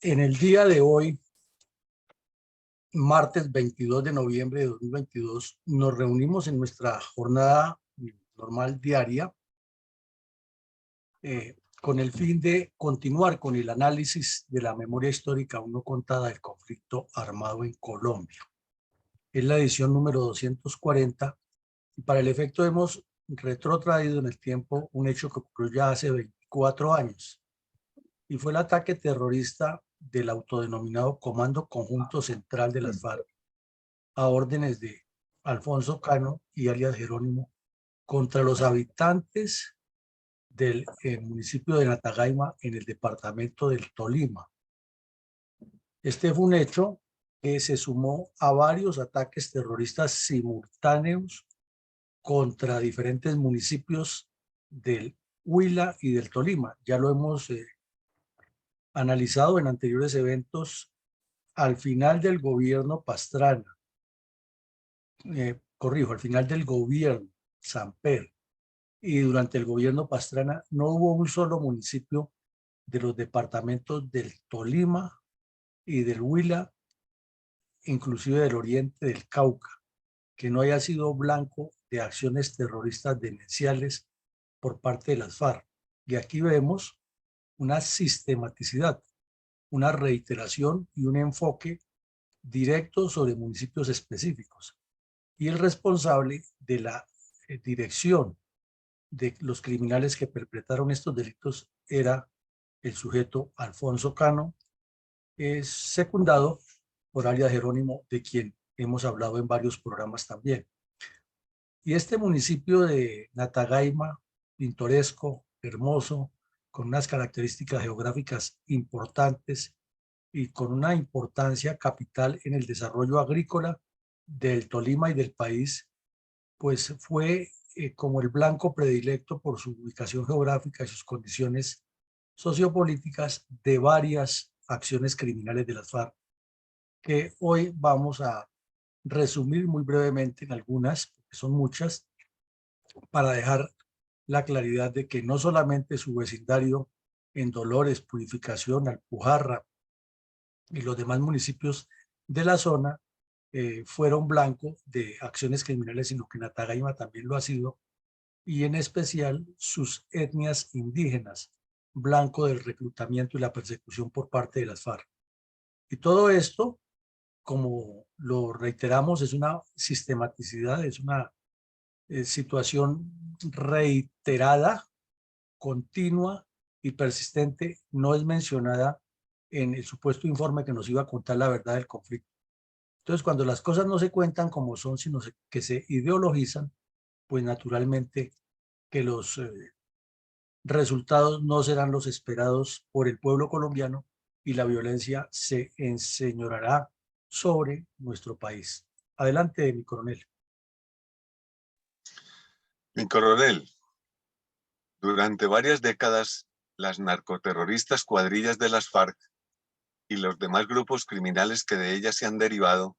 En el día de hoy, martes 22 de noviembre de 2022, nos reunimos en nuestra jornada normal diaria con el fin de continuar con el análisis de la memoria histórica aún no contada del conflicto armado en Colombia. Es la edición número 240 y para el efecto hemos retrotraído en el tiempo un hecho que ocurrió ya hace 24 años y fue el ataque terrorista del autodenominado Comando Conjunto Central de las FARC a órdenes de Alfonso Cano y alias Jerónimo contra los habitantes del municipio de Natagaima en el departamento del Tolima. Este fue un hecho que se sumó a varios ataques terroristas simultáneos contra diferentes municipios del Huila y del Tolima. Ya lo hemos analizado en anteriores eventos. Al final del gobierno Pastrana, al final del gobierno Samper y durante el gobierno Pastrana no hubo un solo municipio de los departamentos del Tolima y del Huila, inclusive del oriente del Cauca, que no haya sido blanco de acciones terroristas demenciales por parte de las FARC. Y aquí vemos una sistematicidad, una reiteración y un enfoque directo sobre municipios específicos. Y el responsable de la dirección de los criminales que perpetraron estos delitos era el sujeto Alfonso Cano, secundado por alias Jerónimo, de quien hemos hablado en varios programas también. Y este municipio de Natagaima, pintoresco, hermoso, con unas características geográficas importantes y con una importancia capital en el desarrollo agrícola del Tolima y del país, pues fue como el blanco predilecto por su ubicación geográfica y sus condiciones sociopolíticas de varias acciones criminales de las FARC, que hoy vamos a resumir muy brevemente en algunas, porque son muchas, para dejar la claridad de que no solamente su vecindario en Dolores, Purificación, Alpujarra y los demás municipios de la zona fueron blanco de acciones criminales, sino que Natagaima también lo ha sido, y en especial sus etnias indígenas, blanco del reclutamiento y la persecución por parte de las FARC. Y todo esto, como lo reiteramos, es una sistematicidad, es una situación reiterada, continua y persistente, no es mencionada en el supuesto informe que nos iba a contar la verdad del conflicto. Entonces, cuando las cosas no se cuentan como son, sino que se ideologizan, pues naturalmente que los resultados no serán los esperados por el pueblo colombiano y la violencia se enseñorará sobre nuestro país. Adelante, mi coronel. Mi coronel, durante varias décadas, las narcoterroristas cuadrillas de las FARC y los demás grupos criminales que de ellas se han derivado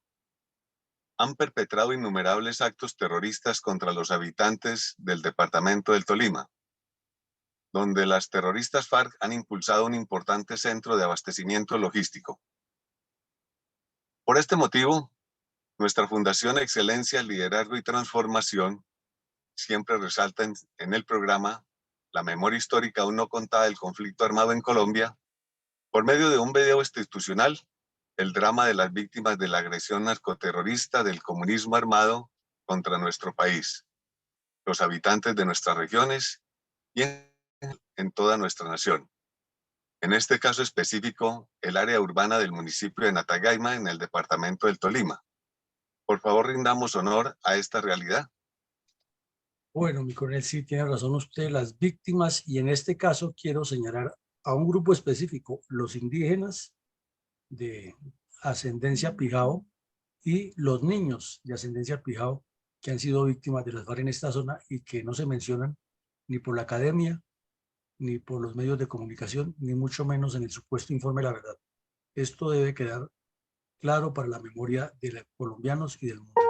han perpetrado innumerables actos terroristas contra los habitantes del departamento del Tolima, donde las terroristas FARC han impulsado un importante centro de abastecimiento logístico. Por este motivo, nuestra Fundación Excelencia, Liderazgo y Transformación siempre resalta en el programa la memoria histórica aún no contada del conflicto armado en Colombia, por medio de un video institucional, el drama de las víctimas de la agresión narcoterrorista del comunismo armado contra nuestro país, los habitantes de nuestras regiones y en toda nuestra nación. En este caso específico, el área urbana del municipio de Natagaima en el departamento del Tolima. Por favor, rindamos honor a esta realidad. Bueno, mi coronel, sí tiene razón usted, las víctimas, y en este caso quiero señalar a un grupo específico, los indígenas de ascendencia Pijao y los niños de ascendencia Pijao que han sido víctimas de las FARC en esta zona y que no se mencionan ni por la academia, ni por los medios de comunicación, ni mucho menos en el supuesto informe de la verdad. Esto debe quedar claro para la memoria de los colombianos y del mundo.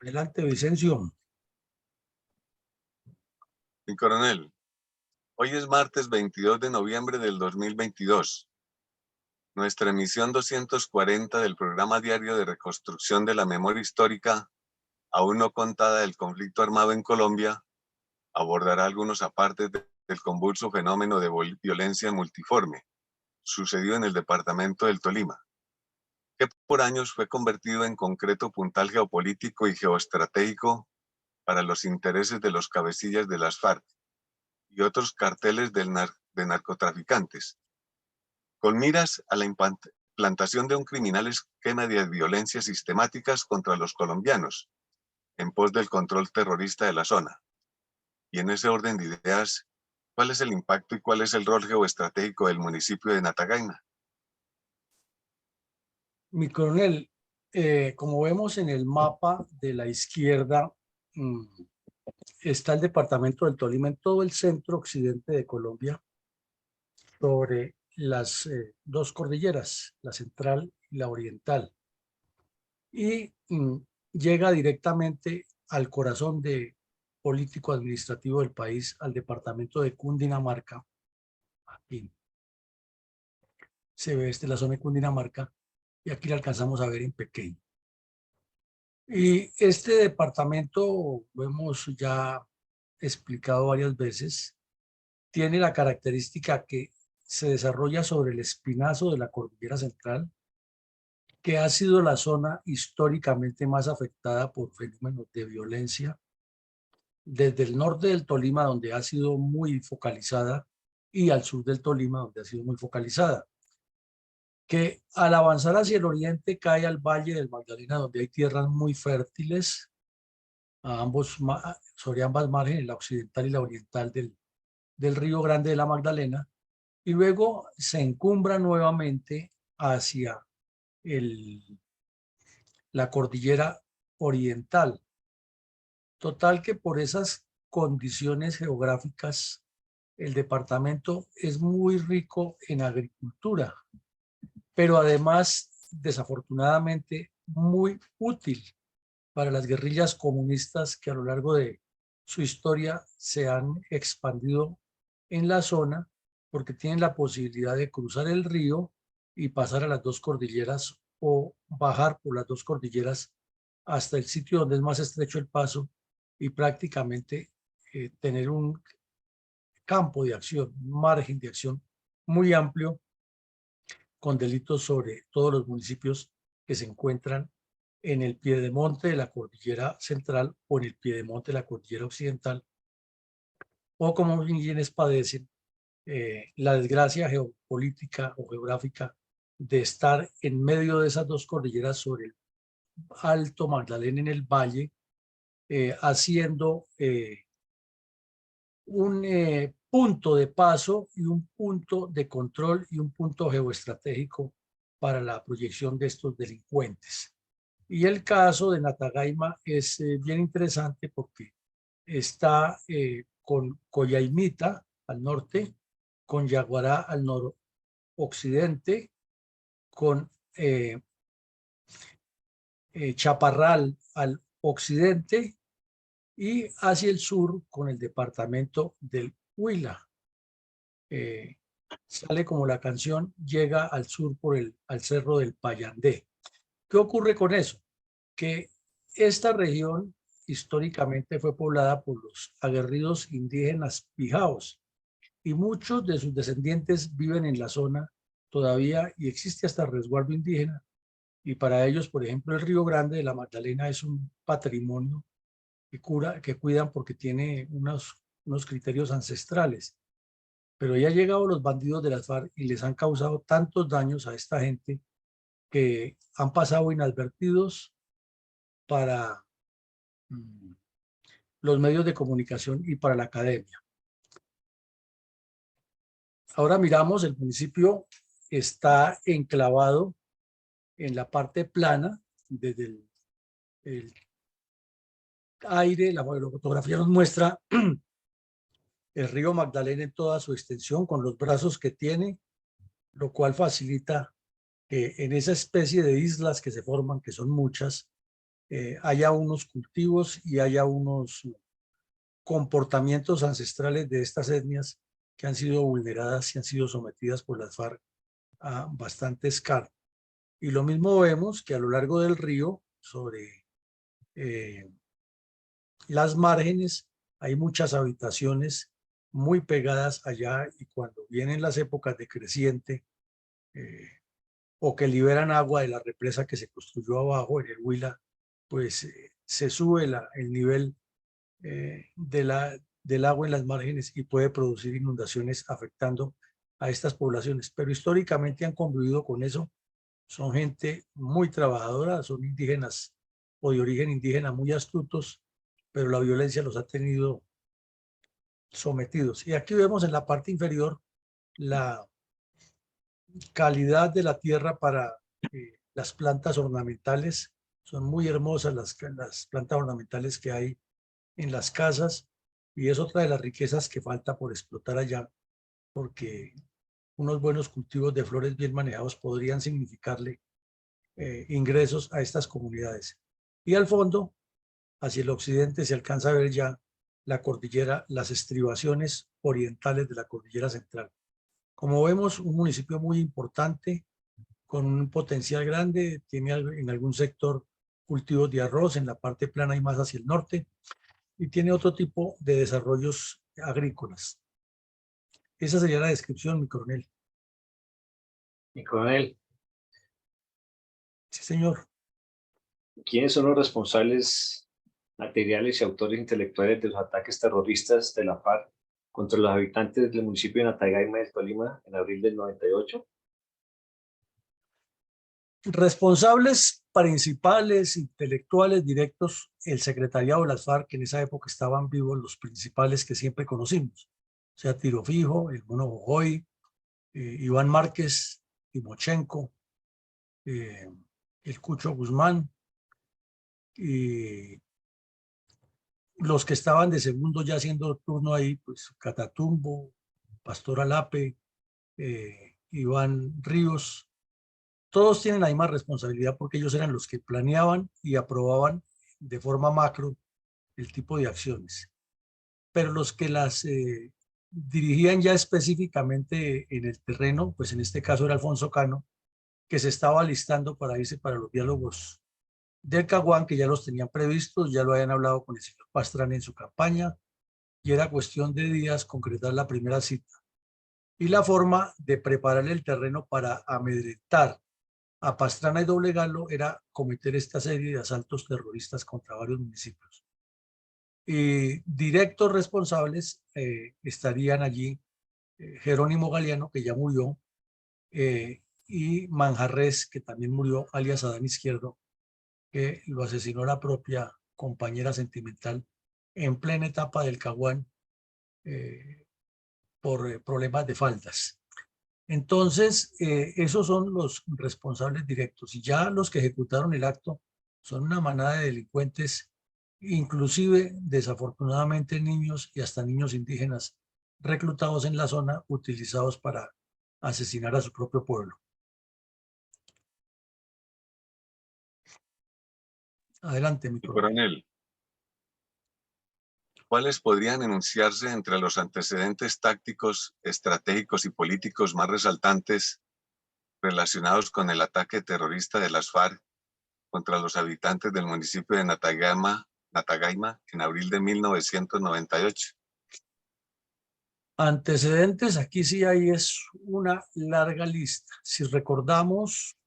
Adelante, Vicencio. Mi coronel, hoy es martes 22 de noviembre del 2022. Nuestra emisión 240 del programa diario de reconstrucción de la memoria histórica, aún no contada del conflicto armado en Colombia, abordará algunos apartes del convulso fenómeno de violencia multiforme, sucedido en el departamento del Tolima, que por años fue convertido en concreto puntal geopolítico y geoestratégico para los intereses de los cabecillas de las FARC y otros carteles de narcotraficantes, con miras a la implantación de un criminal esquema de violencias sistemáticas contra los colombianos, en pos del control terrorista de la zona. Y en ese orden de ideas, ¿cuál es el impacto y cuál es el rol geoestratégico del municipio de Natagaima? Mi coronel, como vemos en el mapa de la izquierda, está el departamento del Tolima en todo el centro occidente de Colombia, sobre las dos cordilleras, la central y la oriental. Y llega directamente al corazón de político administrativo del país, al departamento de Cundinamarca. Aquí se ve la zona de Cundinamarca y aquí la alcanzamos a ver en pequeño. Y este departamento, lo hemos ya explicado varias veces, tiene la característica que se desarrolla sobre el espinazo de la cordillera central, que ha sido la zona históricamente más afectada por fenómenos de violencia, desde el norte del Tolima, donde ha sido muy focalizada, y al sur del Tolima, donde ha sido muy focalizada, que al avanzar hacia el oriente cae al Valle del Magdalena, donde hay tierras muy fértiles, sobre ambas márgenes, la occidental y la oriental del Río Grande de la Magdalena, y luego se encumbra nuevamente hacia la cordillera oriental. Total que por esas condiciones geográficas, el departamento es muy rico en agricultura, pero además, desafortunadamente, muy útil para las guerrillas comunistas que a lo largo de su historia se han expandido en la zona, porque tienen la posibilidad de cruzar el río y pasar a las dos cordilleras o bajar por las dos cordilleras hasta el sitio donde es más estrecho el paso y prácticamente tener un campo de acción, un margen de acción muy amplio con delitos sobre todos los municipios que se encuentran en el piedemonte de la cordillera central o en el piedemonte de la cordillera occidental, o como quienes padecen la desgracia geopolítica o geográfica de estar en medio de esas dos cordilleras sobre el Alto Magdalena en el valle, haciendo un punto de paso y un punto de control y un punto geoestratégico para la proyección de estos delincuentes. Y el caso de Natagaima es bien interesante porque está con Coyaimita al norte, con Yaguará al noroccidente, con Chaparral al occidente y hacia el sur con el departamento del Huila. Sale como la canción, llega al sur al cerro del Payandé. ¿Qué ocurre con eso? Que esta región históricamente fue poblada por los aguerridos indígenas pijaos y muchos de sus descendientes viven en la zona todavía y existe hasta resguardo indígena. Y para ellos, por ejemplo, el Río Grande de la Magdalena es un patrimonio que cuidan porque tiene unos criterios ancestrales. Pero ya han llegado los bandidos de las FARC y les han causado tantos daños a esta gente que han pasado inadvertidos para los medios de comunicación y para la academia. Ahora miramos, el municipio está enclavado en la parte plana, desde el aire, la fotografía nos muestra el río Magdalena en toda su extensión, con los brazos que tiene, lo cual facilita que en esa especie de islas que se forman, que son muchas, haya unos cultivos y haya unos comportamientos ancestrales de estas etnias que han sido vulneradas y han sido sometidas por las FARC a bastante escala. Y lo mismo vemos que a lo largo del río, sobre las márgenes, hay muchas habitaciones muy pegadas allá, y cuando vienen las épocas de creciente o que liberan agua de la represa que se construyó abajo en el Huila, pues se sube el nivel del agua en las márgenes y puede producir inundaciones afectando a estas poblaciones. Pero históricamente han convivido con eso. Son gente muy trabajadora, son indígenas o de origen indígena muy astutos, pero la violencia los ha tenido sometidos. Y aquí vemos en la parte inferior la calidad de la tierra para las plantas ornamentales. Son muy hermosas las plantas ornamentales que hay en las casas, y es otra de las riquezas que falta por explotar allá, porque unos buenos cultivos de flores bien manejados podrían significarle ingresos a estas comunidades. Y al fondo, hacia el occidente, se alcanza a ver ya la cordillera, las estribaciones orientales de la cordillera central. Como vemos, un municipio muy importante, con un potencial grande, tiene en algún sector cultivos de arroz, en la parte plana y más hacia el norte, y tiene otro tipo de desarrollos agrícolas. Esa sería la descripción, mi coronel. Mi coronel, Sí, señor. ¿quiénes son los responsables materiales y autores intelectuales de los ataques terroristas de la FARC contra los habitantes del municipio de Natagaima del Tolima en abril del 98? Responsables principales, intelectuales directos, el secretariado de las FARC, que en esa época estaban vivos los principales que siempre conocimos, o sea, Tiro Fijo, el Mono Jojoy, Iván Márquez, Timochenko, el Cucho Guzmán, y los que estaban de segundo ya haciendo turno ahí, pues Catatumbo, Pastor Alape, Iván Ríos. Todos tienen la misma responsabilidad porque ellos eran los que planeaban y aprobaban de forma macro el tipo de acciones. Pero los que las dirigían ya específicamente en el terreno, pues en este caso era Alfonso Cano, que se estaba alistando para irse para los diálogos del Caguán, que ya los tenían previstos, ya lo habían hablado con el señor Pastrana en su campaña, y era cuestión de días concretar la primera cita. Y la forma de preparar el terreno para amedrentar a Pastrana y doblegarlo era cometer esta serie de asaltos terroristas contra varios municipios. Y directos responsables estarían allí Jerónimo Galeano, que ya murió, y Manjarres, que también murió, alias Adán Izquierdo, que lo asesinó la propia compañera sentimental en plena etapa del Caguán por problemas de faldas. Entonces, esos son los responsables directos, y ya los que ejecutaron el acto son una manada de delincuentes, inclusive desafortunadamente niños y hasta niños indígenas reclutados en la zona, utilizados para asesinar a su propio pueblo. Adelante, mi coronel. Coronel, ¿cuáles podrían enunciarse entre los antecedentes tácticos, estratégicos y políticos más resaltantes relacionados con el ataque terrorista de las FARC contra los habitantes del municipio de Natagaima en abril de 1998? Antecedentes, aquí sí hay es una larga lista. Si recordamos,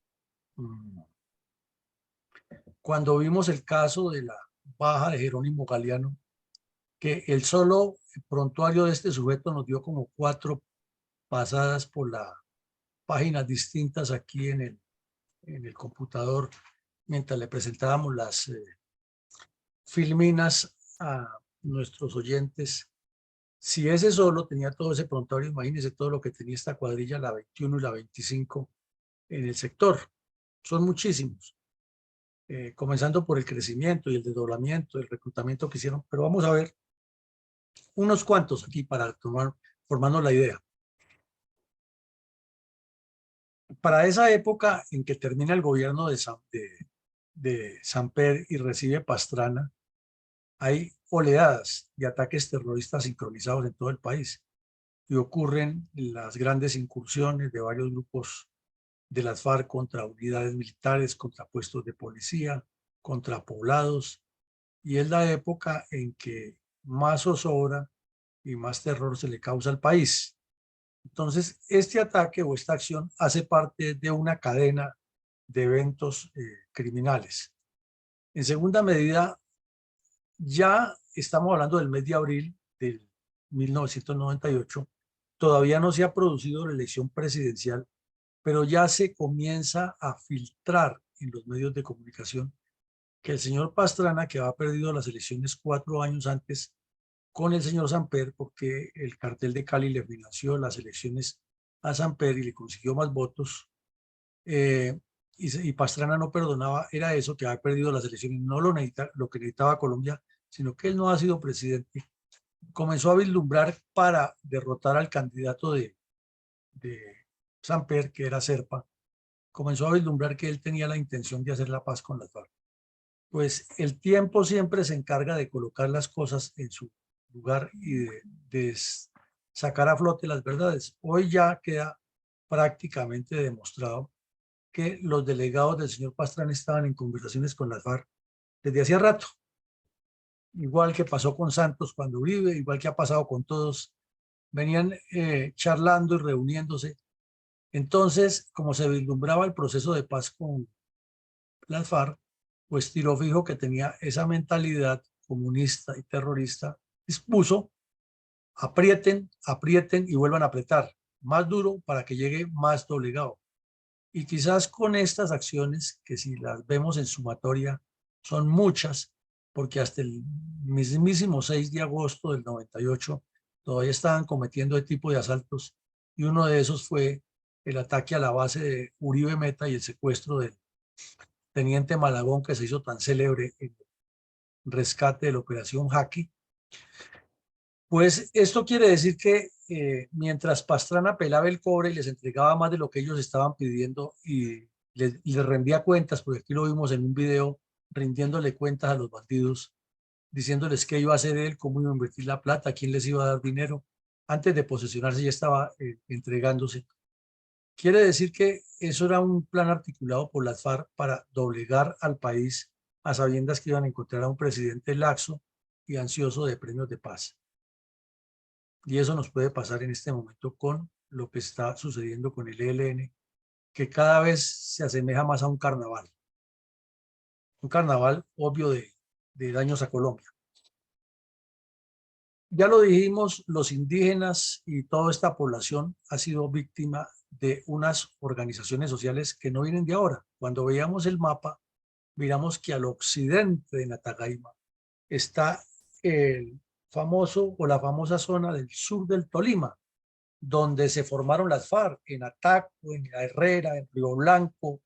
cuando vimos el caso de la baja de Jerónimo Galeano, que el solo prontuario de este sujeto nos dio como 4 pasadas por las páginas distintas aquí en el computador, mientras le presentábamos las filminas a nuestros oyentes. Si ese solo tenía todo ese prontuario, imagínense todo lo que tenía esta cuadrilla, la 21 y la 25 en el sector. Son muchísimos, comenzando por el crecimiento y el desdoblamiento, el reclutamiento que hicieron, pero vamos a ver unos cuantos aquí para formarnos la idea. Para esa época en que termina el gobierno de de Samper y recibe Pastrana, hay oleadas de ataques terroristas sincronizados en todo el país y ocurren las grandes incursiones de varios grupos de las FARC contra unidades militares, contra puestos de policía, contra poblados, y es la época en que más zozobra y más terror se le causa al país. Entonces, este ataque o esta acción hace parte de una cadena de eventos criminales. En segunda medida, ya estamos hablando del mes de abril del 1998, todavía no se ha producido la elección presidencial, pero ya se comienza a filtrar en los medios de comunicación que el señor Pastrana, que había perdido las elecciones 4 años antes con el señor Samper, porque el cartel de Cali le financió las elecciones a Samper y le consiguió más votos, y Pastrana no perdonaba, era eso, que había perdido las elecciones, no lo que necesitaba Colombia, sino que él no ha sido presidente. Comenzó a vislumbrar para derrotar al candidato de Samper, que era Serpa, comenzó a vislumbrar que él tenía la intención de hacer la paz con las FARC. Pues el tiempo siempre se encarga de colocar las cosas en su lugar y de sacar a flote las verdades. Hoy ya queda prácticamente demostrado que los delegados del señor Pastrana estaban en conversaciones con las FARC desde hacía rato. Igual que pasó con Santos cuando Uribe, igual que ha pasado con todos, venían charlando y reuniéndose. Entonces, como se vislumbraba el proceso de paz con las FARC, pues Tiro Fijo, que tenía esa mentalidad comunista y terrorista, dispuso: aprieten, aprieten y vuelvan a apretar más duro para que llegue más doblegado. Y quizás con estas acciones, que si las vemos en sumatoria, son muchas, porque hasta el mismísimo 6 de agosto del 98 todavía estaban cometiendo este tipo de asaltos, y uno de esos fue el ataque a la base de Uribe Meta y el secuestro del teniente Malagón, que se hizo tan célebre en el rescate de la operación Jaqui. Pues esto quiere decir que mientras Pastrana pelaba el cobre y les entregaba más de lo que ellos estaban pidiendo y les rendía cuentas, porque aquí lo vimos en un video, rindiéndole cuentas a los bandidos, diciéndoles qué iba a hacer él, cómo iba a invertir la plata, quién les iba a dar dinero. Antes de posesionarse ya estaba entregándose. Quiere decir que eso era un plan articulado por las FARC para doblegar al país, a sabiendas que iban a encontrar a un presidente laxo y ansioso de premios de paz. Y eso nos puede pasar en este momento con lo que está sucediendo con el ELN, que cada vez se asemeja más a un carnaval obvio de daños a Colombia. Ya lo dijimos, los indígenas y toda esta población ha sido víctima de unas organizaciones sociales que no vienen de ahora. Cuando veíamos el mapa, miramos que al occidente de Natagaima está el famoso o la famosa zona del sur del Tolima, donde se formaron las FARC, en Ataco, en La Herrera, en Río Blanco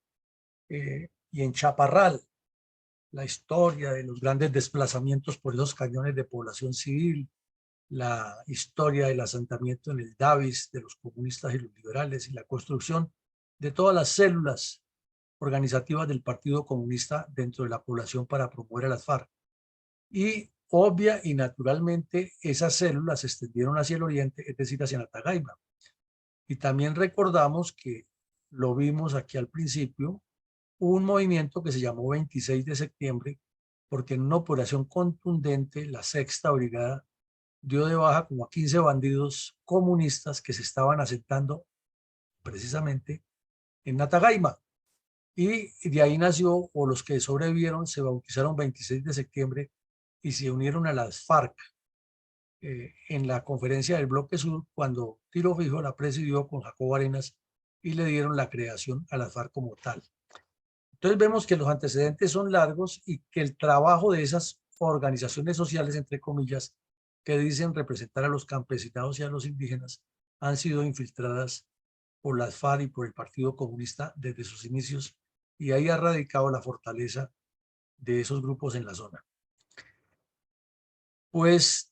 y en Chaparral. La historia de los grandes desplazamientos por esos cañones de población civil, la historia del asentamiento en el Davis de los comunistas y los liberales y la construcción de todas las células organizativas del Partido Comunista dentro de la población para promover a las FARC. Y obvia y naturalmente esas células se extendieron hacia el oriente, es decir, hacia Natagaima. Y también recordamos que lo vimos aquí al principio, hubo un movimiento que se llamó 26 de septiembre, porque en una operación contundente, la Sexta Brigada dio de baja como a 15 bandidos comunistas que se estaban asentando precisamente en Natagaima. Y de ahí nació, o los que sobrevivieron se bautizaron 26 de septiembre y se unieron a las FARC en la conferencia del Bloque Sur, cuando Tiro Fijo la presidió con Jacobo Arenas y le dieron la creación a las FARC como tal. Entonces vemos que los antecedentes son largos y que el trabajo de esas organizaciones sociales, entre comillas, que dicen representar a los campesinados y a los indígenas, han sido infiltradas por las FARC y por el Partido Comunista desde sus inicios, y ahí ha radicado la fortaleza de esos grupos en la zona. Pues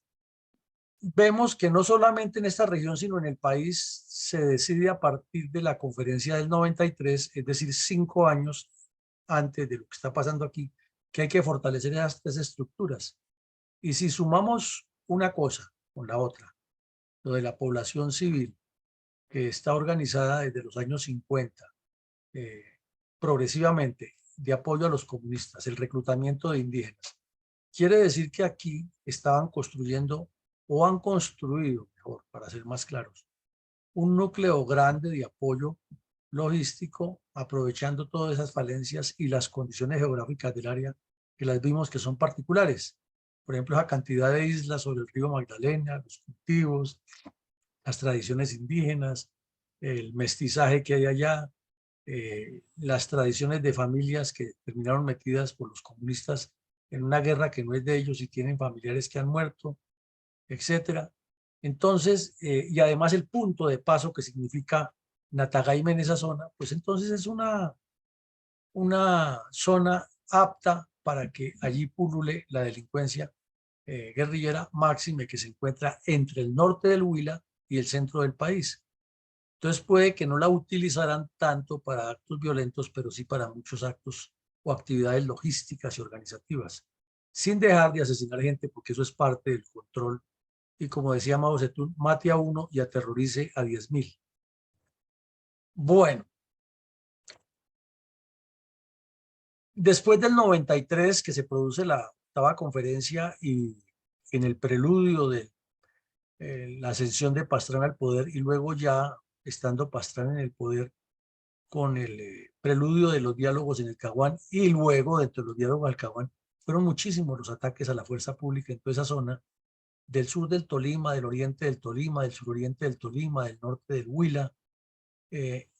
vemos que no solamente en esta región, sino en el país, se decide a partir de la conferencia del 93, es decir, 5 años antes de lo que está pasando aquí, que hay que fortalecer esas tres estructuras. Y si sumamos una cosa con la otra, lo de la población civil, que está organizada desde los años 50, progresivamente, de apoyo a los comunistas, el reclutamiento de indígenas, quiere decir que aquí estaban construyendo, o han construido, mejor, para ser más claros, un núcleo grande de apoyo logístico, aprovechando todas esas falencias y las condiciones geográficas del área, que las vimos que son particulares. Por ejemplo, esa cantidad de islas sobre el río Magdalena, los cultivos, las tradiciones indígenas, el mestizaje que hay allá, las tradiciones de familias que terminaron metidas por los comunistas en una guerra que no es de ellos y tienen familiares que han muerto, etcétera. Entonces, y además el punto de paso que significa Natagaima en esa zona, pues entonces es una zona apta para que allí pulule la delincuencia guerrillera máxime que se encuentra entre el norte del Huila y el centro del país. Entonces puede que no la utilizaran tanto para actos violentos, pero sí para muchos actos o actividades logísticas y organizativas, sin dejar de asesinar gente, porque eso es parte del control. Y como decía Mao Zedong, mate a uno y aterrorice a 10.000. Bueno, después del 93 que se produce la octava conferencia y en el preludio de la ascensión de Pastrana al poder y luego ya estando Pastrana en el poder con el preludio de los diálogos en el Caguán y luego dentro de los diálogos al Caguán, fueron muchísimos los ataques a la fuerza pública en toda esa zona del sur del Tolima, del oriente del Tolima, del suroriente del Tolima, del norte del Huila,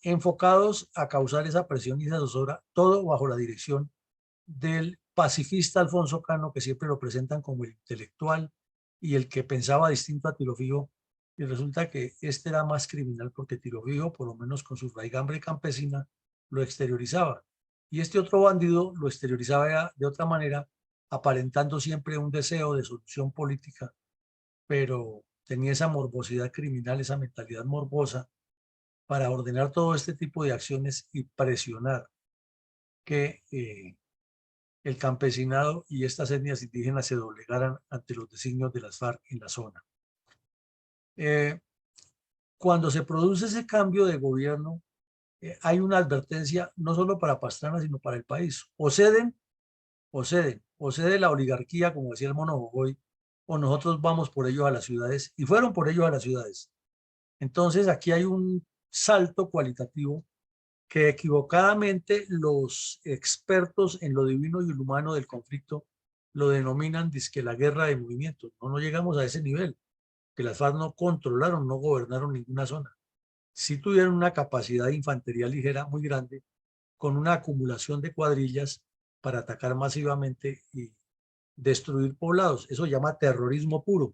enfocados a causar esa presión y esa zozobra, todo bajo la dirección del pacifista Alfonso Cano, que siempre lo presentan como el intelectual y el que pensaba distinto a Tiro Fijo, y resulta que este era más criminal porque Tiro Fijo, por lo menos con su raigambre campesina, lo exteriorizaba. Y este otro bandido lo exteriorizaba de otra manera, aparentando siempre un deseo de solución política, pero tenía esa morbosidad criminal, esa mentalidad morbosa para ordenar todo este tipo de acciones y presionar que el campesinado y estas etnias indígenas se doblegaran ante los designios de las FARC en la zona. Cuando se produce ese cambio de gobierno, hay una advertencia no solo para Pastrana, sino para el país. O ceden, o ceden, o cede la oligarquía, como decía el Mono Jojoy, o nosotros vamos por ellos a las ciudades, y fueron por ellos a las ciudades. Entonces aquí hay un salto cualitativo que equivocadamente los expertos en lo divino y lo humano del conflicto lo denominan dizque la guerra de movimientos. No llegamos a ese nivel, que las FARC no controlaron, no gobernaron ninguna zona. Sí tuvieron una capacidad de infantería ligera muy grande, con una acumulación de cuadrillas para atacar masivamente y destruir poblados. Eso se llama terrorismo puro,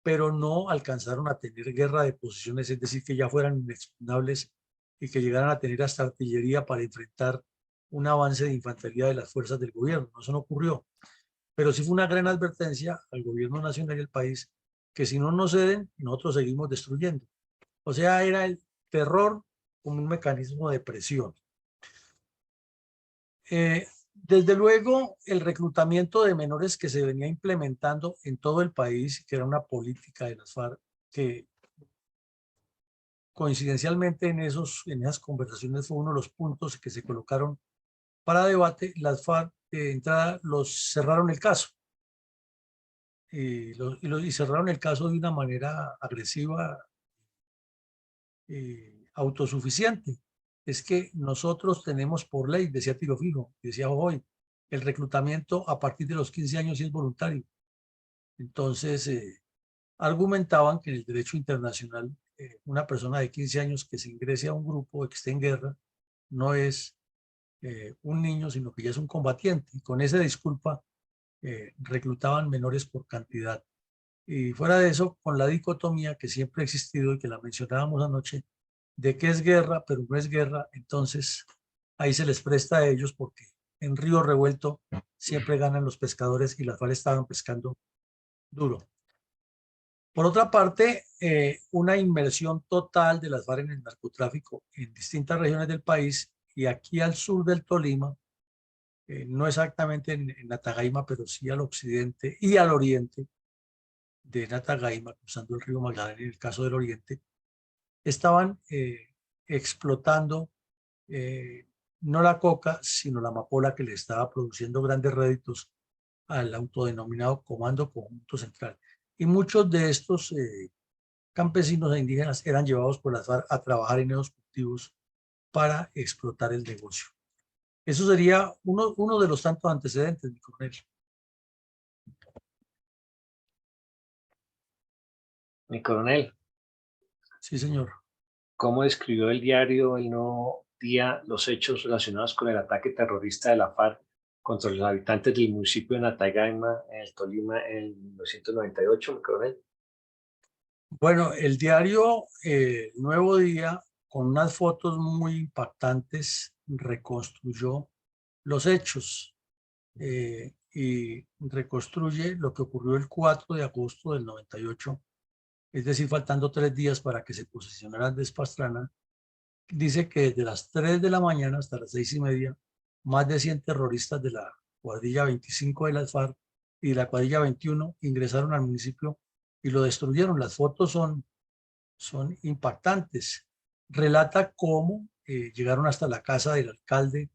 pero no alcanzaron a tener guerra de posiciones, es decir, que ya fueran inexpugnables y que llegaran a tener hasta artillería para enfrentar un avance de infantería de las fuerzas del gobierno. Eso no ocurrió, pero sí fue una gran advertencia al gobierno nacional y al país que si no nos ceden, nosotros seguimos destruyendo. O sea, era el terror como un mecanismo de presión. Desde luego, el reclutamiento de menores que se venía implementando en todo el país, que era una política de las FARC, que coincidencialmente en esas conversaciones fue uno de los puntos que se colocaron para debate. Las FARC de entrada los cerraron el caso y cerraron el caso de una manera agresiva, autosuficiente. Es que nosotros tenemos por ley, decía Tiro Fijo, decía hoy, el reclutamiento a partir de los 15 años sí es voluntario. Entonces, argumentaban que en el derecho internacional una persona de 15 años que se ingrese a un grupo que esté en guerra no es un niño, sino que ya es un combatiente. Y con esa disculpa reclutaban menores por cantidad. Y fuera de eso, con la dicotomía que siempre ha existido y que la mencionábamos anoche, de que es guerra, pero no es guerra, entonces ahí se les presta a ellos porque en río revuelto siempre ganan los pescadores y las FARC estaban pescando duro. Por otra parte, una inmersión total de las FARC en el narcotráfico en distintas regiones del país y aquí al sur del Tolima, no exactamente en Natagaima, pero sí al occidente y al oriente de Natagaima, cruzando el río Magdalena en el caso del oriente, estaban explotando no la coca, sino la amapola, que le estaba produciendo grandes réditos al autodenominado Comando Conjunto Central. Y muchos de estos campesinos e indígenas eran llevados por las FARC a trabajar en esos cultivos para explotar el negocio. Eso sería uno de los tantos antecedentes, mi coronel. Mi coronel, Sí, señor. ¿cómo describió el diario El Nuevo Día los hechos relacionados con el ataque terrorista de la FARC contra los habitantes del municipio de Natagaima, en el Tolima, en 1998, mi coronel? Bueno, el diario Nuevo Día, con unas fotos muy impactantes, reconstruyó los hechos y reconstruye lo que ocurrió el 4 de agosto del 98, es decir, faltando 3 días para que se posicionaran de Pastrana. Dice que desde las 3 de la mañana hasta las 6:30, más de 100 terroristas de la cuadrilla 25 de las FARC y de la cuadrilla 21 ingresaron al municipio y lo destruyeron. Las fotos son impactantes. Relata cómo llegaron hasta la casa del alcalde,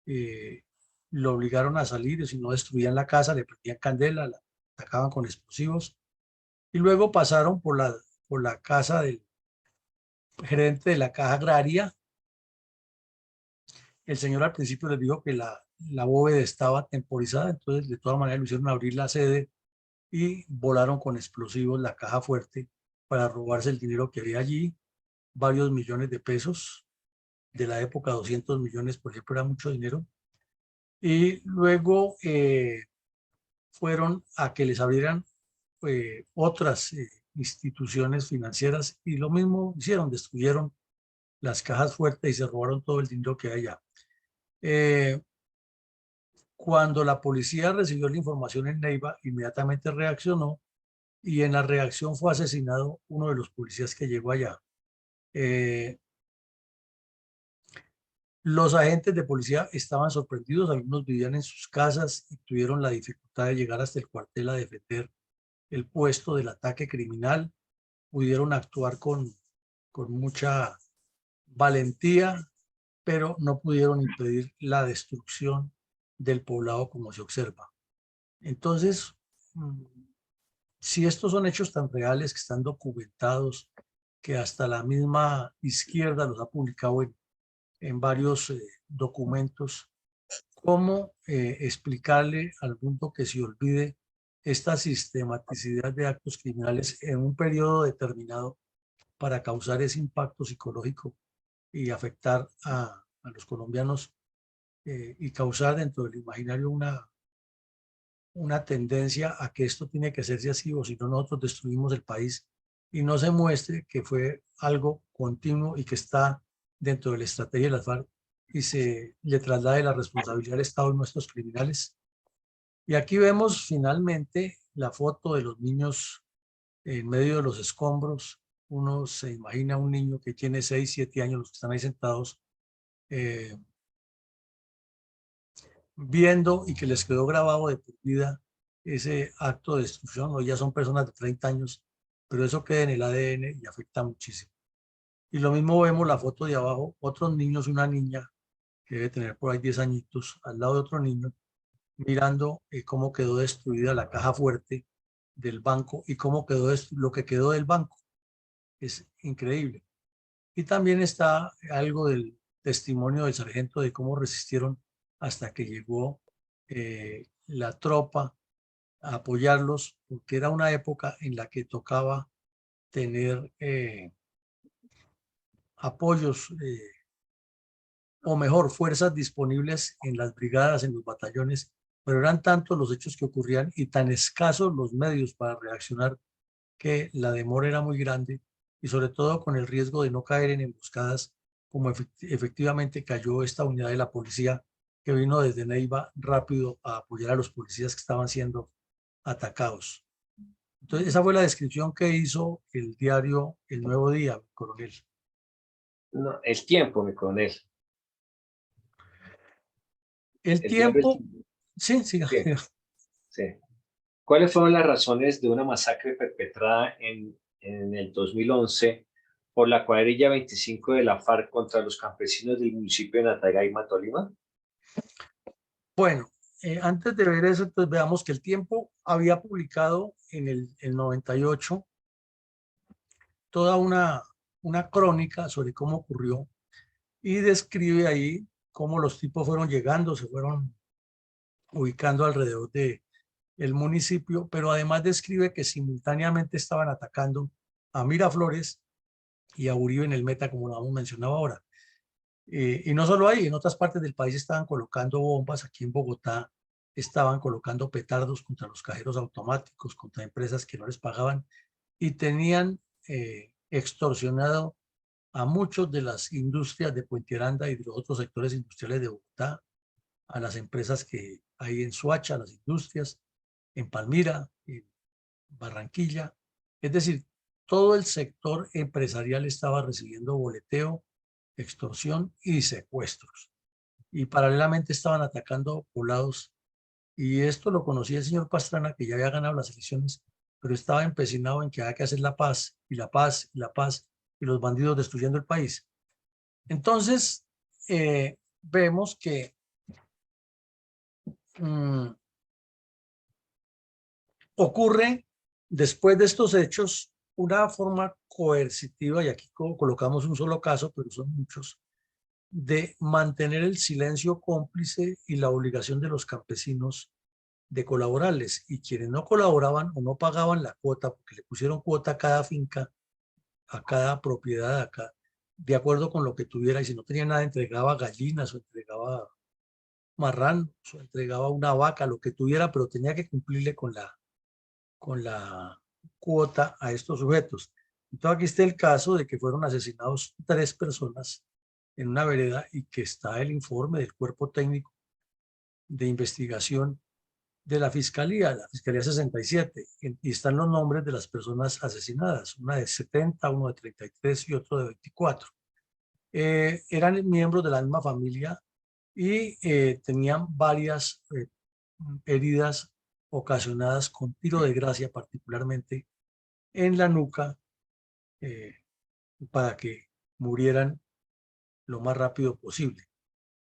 eh, lo obligaron a salir, y si no destruían la casa, le prendían candela, la atacaban con explosivos, y luego pasaron por la casa del gerente de la caja agraria. El señor al principio les dijo que la bóveda estaba temporizada, entonces de todas maneras lo hicieron abrir la sede y volaron con explosivos la caja fuerte para robarse el dinero que había allí, varios millones de pesos de la época. 200 millones, por ejemplo, era mucho dinero. Y luego fueron a que les abrieran otras instituciones financieras, y lo mismo hicieron, destruyeron las cajas fuertes y se robaron todo el dinero que hay allá. Cuando la policía recibió la información en Neiva, inmediatamente reaccionó, y en la reacción fue asesinado uno de los policías que llegó allá. Los agentes de policía estaban sorprendidos, algunos vivían en sus casas y tuvieron la dificultad de llegar hasta el cuartel a defender el puesto del ataque criminal. Pudieron actuar con mucha valentía, pero no pudieron impedir la destrucción del poblado como se observa. Entonces, si estos son hechos tan reales, que están documentados, que hasta la misma izquierda los ha publicado en varios documentos, ¿cómo explicarle al mundo que se olvide esta sistematicidad de actos criminales en un periodo determinado para causar ese impacto psicológico y afectar a los colombianos y causar dentro del imaginario una tendencia a que esto tiene que hacerse así, o si no nosotros destruimos el país, y no se muestre que fue algo continuo y que está dentro de la estrategia de las FARC y se le traslade la responsabilidad al Estado y nuestros criminales? Y aquí vemos finalmente la foto de los niños en medio de los escombros. Uno se imagina un niño que tiene 6, 7 años, los que están ahí sentados, viendo, y que les quedó grabado de por vida ese acto de destrucción. Hoy ya son personas de 30 años, pero eso queda en el ADN y afecta muchísimo. Y lo mismo vemos la foto de abajo, otros niños, una niña que debe tener por ahí 10 añitos, al lado de otro niño, mirando cómo quedó destruida la caja fuerte del banco y cómo quedó lo que quedó del banco. Es increíble. Y también está algo del testimonio del sargento de cómo resistieron hasta que llegó la tropa a apoyarlos, porque era una época en la que tocaba tener apoyos, o mejor, fuerzas disponibles en las brigadas, en los batallones, pero eran tantos los hechos que ocurrían y tan escasos los medios para reaccionar, que la demora era muy grande, y sobre todo con el riesgo de no caer en emboscadas, como efectivamente cayó esta unidad de la policía que vino desde Neiva rápido a apoyar a los policías que estaban siendo atacados. Entonces, esa fue la descripción que hizo el diario El Nuevo Día, coronel. No, el tiempo, mi coronel. El El diario tiempo, sí, sí, sí, sí. ¿Cuáles fueron las razones de una masacre perpetrada en el 2011 por la cuadrilla 25 de la FARC contra los campesinos del municipio de Natagaima, Tolima? bueno, antes de ver eso, pues veamos que el tiempo había publicado en el 98 toda una crónica sobre cómo ocurrió y describe ahí cómo los tipos fueron llegando, se fueron ubicando alrededor de el municipio, pero además describe que simultáneamente estaban atacando a Miraflores y a Uribe en el Meta, como lo hemos mencionado ahora. Y no solo ahí, en otras partes del país estaban colocando bombas, aquí en Bogotá estaban colocando petardos contra los cajeros automáticos, contra empresas que no les pagaban y tenían extorsionado a muchos de las industrias de Puente Aranda y de los otros sectores industriales de Bogotá, a las empresas que hay en Soacha, las industrias, en Palmira, en Barranquilla. Es decir, todo el sector empresarial estaba recibiendo boleteo, extorsión y secuestros. Y paralelamente estaban atacando poblados. Y esto lo conocía el señor Pastrana, que ya había ganado las elecciones, pero estaba empecinado en que había que hacer la paz, y la paz, y la paz, y los bandidos destruyendo el país. Entonces, vemos que ocurre después de estos hechos una forma coercitiva, y aquí colocamos un solo caso, pero son muchos, de mantener el silencio cómplice y la obligación de los campesinos de colaborarles. Y quienes no colaboraban o no pagaban la cuota, porque le pusieron cuota a cada finca, a cada propiedad, acá, de acuerdo con lo que tuviera, y si no tenía nada, entregaba gallinas o entregaba marranos o entregaba una vaca, lo que tuviera, pero tenía que cumplirle con la cuota a estos sujetos. Entonces aquí está el caso de que fueron asesinados 3 personas en una vereda y que está el informe del cuerpo técnico de investigación de la Fiscalía 67, y están los nombres de las personas asesinadas, una de 70, uno de 33 y otro de 24. Eran miembros de la misma familia y tenían varias heridas ocasionadas con tiro de gracia, particularmente en la nuca, eh, para que murieran lo más rápido posible.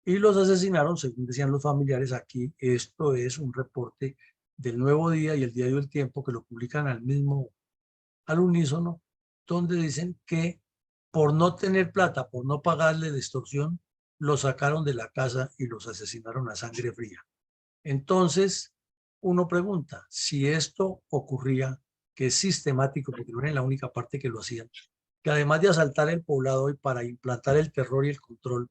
Y los asesinaron, según decían los familiares. Aquí esto es un reporte del Nuevo Día y el Diario del Tiempo, que lo publican al unísono, donde dicen que por no tener plata, por no pagarle de extorsión, los sacaron de la casa y los asesinaron a sangre fría. Entonces, uno pregunta, si esto ocurría, que es sistemático, porque no era la única parte que lo hacían, que además de asaltar el poblado y para implantar el terror y el control,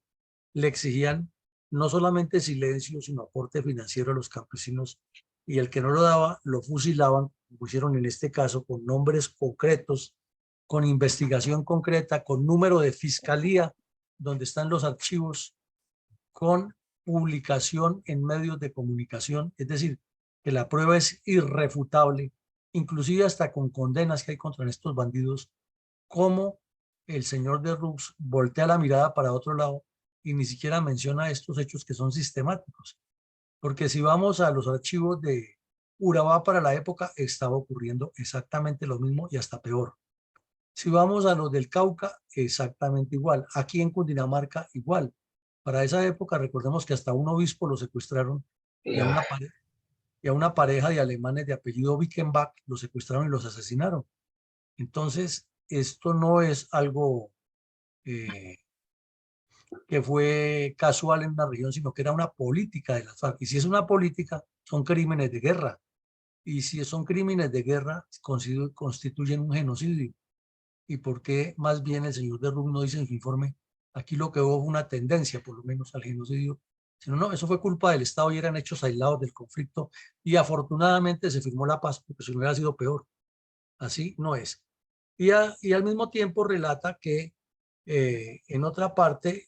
le exigían no solamente silencio, sino aporte financiero a los campesinos, y el que no lo daba, lo fusilaban, como hicieron en este caso, con nombres concretos, con investigación concreta, con número de fiscalía, donde están los archivos, con publicación en medios de comunicación, es decir, que la prueba es irrefutable, inclusive hasta con condenas que hay contra estos bandidos, como el señor de Rux voltea la mirada para otro lado y ni siquiera menciona estos hechos que son sistemáticos. Porque si vamos a los archivos de Urabá para la época, estaba ocurriendo exactamente lo mismo y hasta peor. Si vamos a los del Cauca, exactamente igual. Aquí en Cundinamarca, igual. Para esa época, recordemos que hasta un obispo lo secuestraron y a una pareja de alemanes de apellido Wickenbach lo secuestraron y los asesinaron. Entonces, esto no es algo que fue casual en una región, sino que era una política de las FARC. Y si es una política, son crímenes de guerra. Y si son crímenes de guerra, constituyen un genocidio. ¿Y por qué más bien el señor de Rub no dice en su informe, aquí lo que hubo fue una tendencia, por lo menos, al genocidio? Sino, no, eso fue culpa del Estado y eran hechos aislados del conflicto, y afortunadamente se firmó la paz, porque si no hubiera sido peor. Así no es. Y al mismo tiempo relata que en otra parte,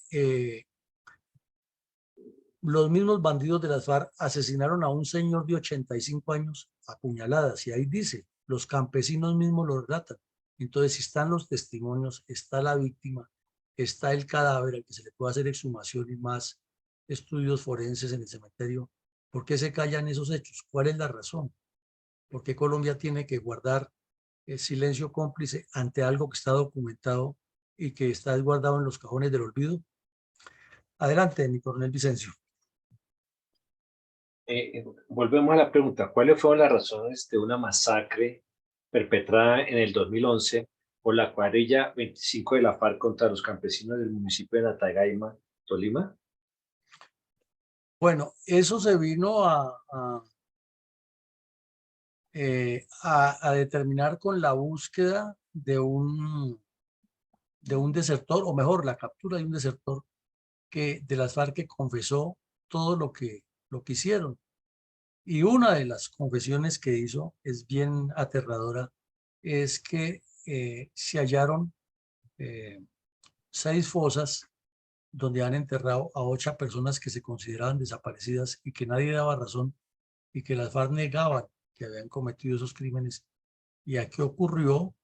los mismos bandidos de las FARC asesinaron a un señor de 85 años a puñaladas, y ahí dice, los campesinos mismos lo relatan. Entonces, si están los testimonios, está la víctima, está el cadáver al que se le puede hacer exhumación y más estudios forenses en el cementerio. ¿Por qué se callan esos hechos? ¿Cuál es la razón? ¿Por qué Colombia tiene que guardar el silencio cómplice ante algo que está documentado y que está guardado en los cajones del olvido? Adelante, mi coronel Vicencio. Volvemos a la pregunta, ¿cuáles fueron las razones de una masacre perpetrada en el 2011 por la cuadrilla 25 de la FARC contra los campesinos del municipio de Natagaima, Tolima? Bueno, eso se vino a determinar con la búsqueda de un desertor, o mejor, la captura de un desertor de las FARC que confesó todo lo que hicieron. Y una de las confesiones que hizo es bien aterradora, es que se hallaron 6 fosas donde han enterrado a 8 personas que se consideraban desaparecidas y que nadie daba razón y que las FARC negaban que habían cometido esos crímenes. Y aquí ocurrió,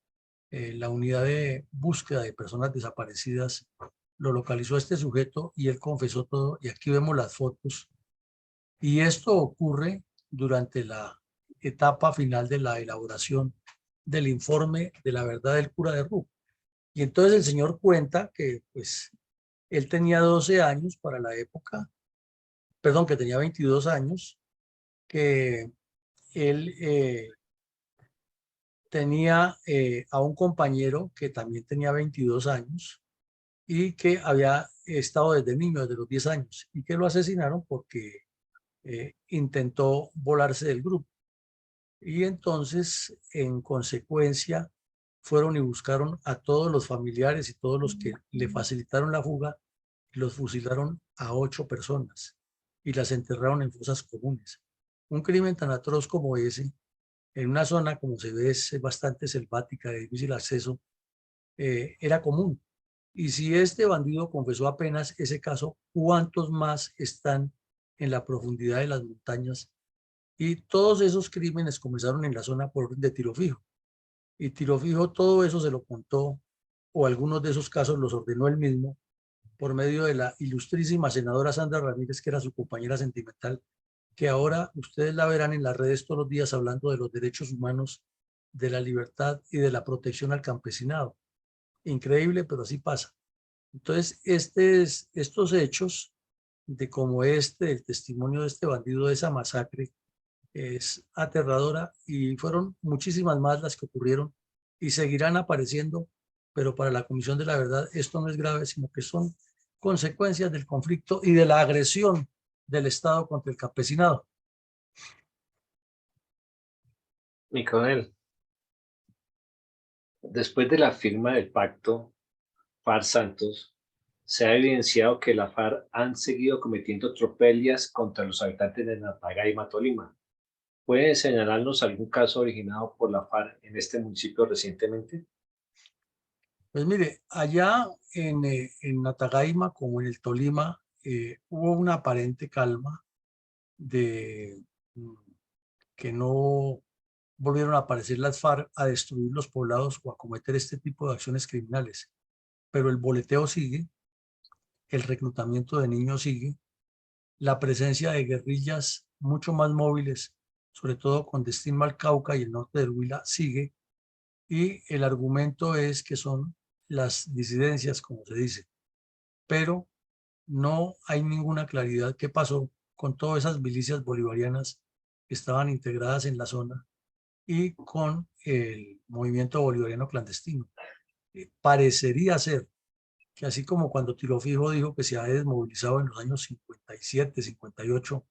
la unidad de búsqueda de personas desaparecidas lo localizó a este sujeto y él confesó todo. Y aquí vemos las fotos. Y esto ocurre durante la etapa final de la elaboración del informe de la verdad del cura de Ruc. Y entonces el señor cuenta que pues él tenía 12 años para la época, perdón, que tenía 22 años, que él tenía a un compañero que también tenía 22 años y que había estado desde niño, desde los 10 años, y que lo asesinaron porque intentó volarse del grupo. Y entonces, en consecuencia, fueron y buscaron a todos los familiares y todos los que le facilitaron la fuga y los fusilaron a 8 personas y las enterraron en fosas comunes. Un crimen tan atroz como ese, en una zona, como se ve, es bastante selvática, de difícil acceso, era común. Y si este bandido confesó apenas ese caso, ¿cuántos más están en la profundidad de las montañas? Y todos esos crímenes comenzaron en la zona por orden de Tiro Fijo. Y Tiro Fijo todo eso se lo contó, o algunos de esos casos los ordenó él mismo, por medio de la ilustrísima senadora Sandra Ramírez, que era su compañera sentimental, que ahora ustedes la verán en las redes todos los días hablando de los derechos humanos, de la libertad y de la protección al campesinado. Increíble, pero así pasa. Entonces, estos hechos de como el testimonio de este bandido, de esa masacre, es aterradora y fueron muchísimas más las que ocurrieron y seguirán apareciendo, pero para la Comisión de la Verdad esto no es grave, sino que son consecuencias del conflicto y de la agresión del Estado contra el campesinado. Mi coronel, después de la firma del pacto FARC-Santos, se ha evidenciado que la FARC han seguido cometiendo tropelías contra los habitantes de Natagaima, Tolima. ¿Puede señalarnos algún caso originado por la FARC en este municipio recientemente? Pues mire, allá en Natagaima como en el Tolima hubo una aparente calma de que no volvieron a aparecer las FARC a destruir los poblados o a cometer este tipo de acciones criminales. Pero el boleteo sigue, el reclutamiento de niños sigue, la presencia de guerrillas mucho más móviles, sobre todo con destino al Cauca y el norte del Huila, sigue, y el argumento es que son las disidencias, como se dice, pero no hay ninguna claridad qué pasó con todas esas milicias bolivarianas que estaban integradas en la zona y con el movimiento bolivariano clandestino. Parecería ser que así como cuando Tiro Fijo dijo que se había desmovilizado en los años 57, 58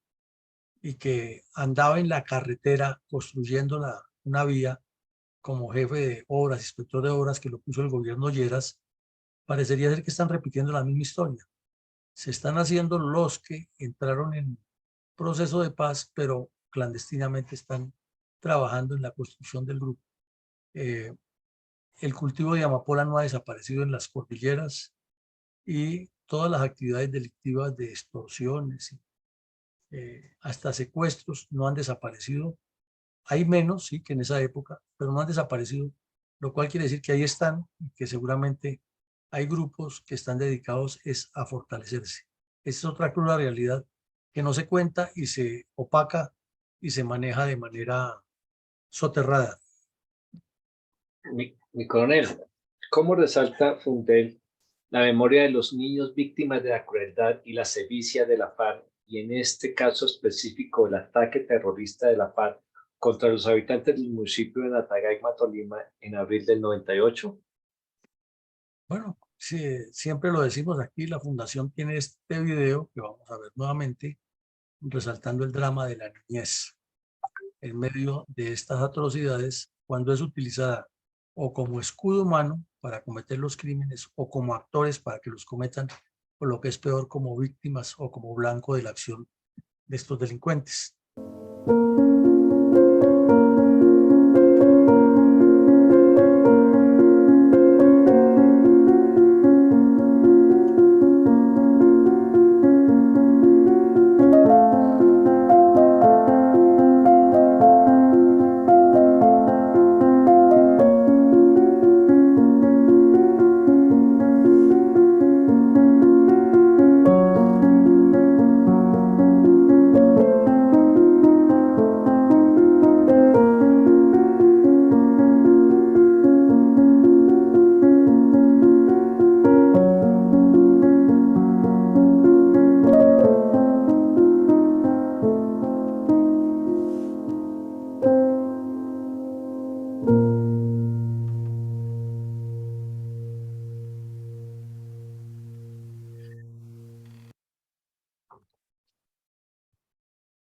y que andaba en la carretera construyendo una vía como jefe de obras, inspector de obras que lo puso el gobierno Lleras, parecería ser que están repitiendo la misma historia. Se están haciendo los que entraron en proceso de paz, pero clandestinamente están trabajando en la construcción del grupo. El cultivo de amapola no ha desaparecido en las cordilleras y todas las actividades delictivas de extorsiones, hasta secuestros, no han desaparecido. Hay menos, sí, que en esa época, pero no han desaparecido, lo cual quiere decir que ahí están y que seguramente hay grupos que están dedicados a fortalecerse. Esa es otra cruda realidad que no se cuenta y se opaca y se maneja de manera soterrada. Mi coronel, ¿cómo resalta Fundel la memoria de los niños víctimas de la crueldad y la sevicia de la FARC, y en este caso específico el ataque terrorista de la FARC contra los habitantes del municipio de Natagaima, Tolima, en abril del 98? Bueno, sí, siempre lo decimos aquí, la Fundación tiene este video que vamos a ver nuevamente, resaltando el drama de la niñez en medio de estas atrocidades, cuando es utilizada o como escudo humano para cometer los crímenes o como actores para que los cometan, o lo que es peor, como víctimas o como blanco de la acción de estos delincuentes.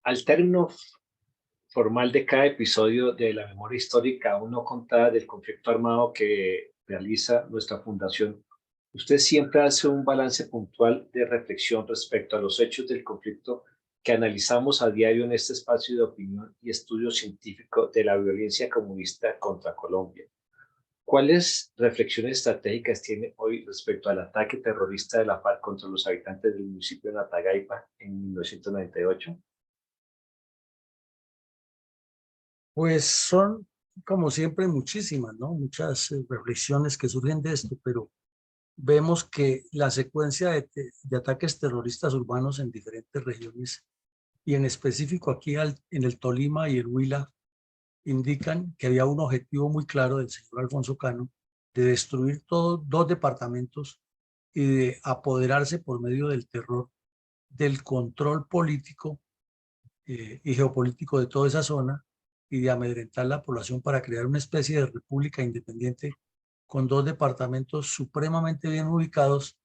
Al término formal de cada episodio de la memoria histórica aún no contada del conflicto armado que realiza nuestra fundación, usted siempre hace un balance puntual de reflexión respecto a los hechos del conflicto que analizamos a diario en este espacio de opinión y estudio científico de la violencia comunista contra Colombia. ¿Cuáles reflexiones estratégicas tiene hoy respecto al ataque terrorista de la FARC contra los habitantes del municipio de Natagaipa en 1998? Pues son, como siempre, muchísimas, ¿no? Muchas reflexiones que surgen de esto, pero vemos que la secuencia de ataques terroristas urbanos en diferentes regiones, y en específico aquí en el Tolima y el Huila, indican que había un objetivo muy claro del señor Alfonso Cano de destruir todos dos departamentos y de apoderarse por medio del terror del control político y geopolítico de toda esa zona y de amedrentar la población para crear una especie de república independiente con dos departamentos supremamente bien ubicados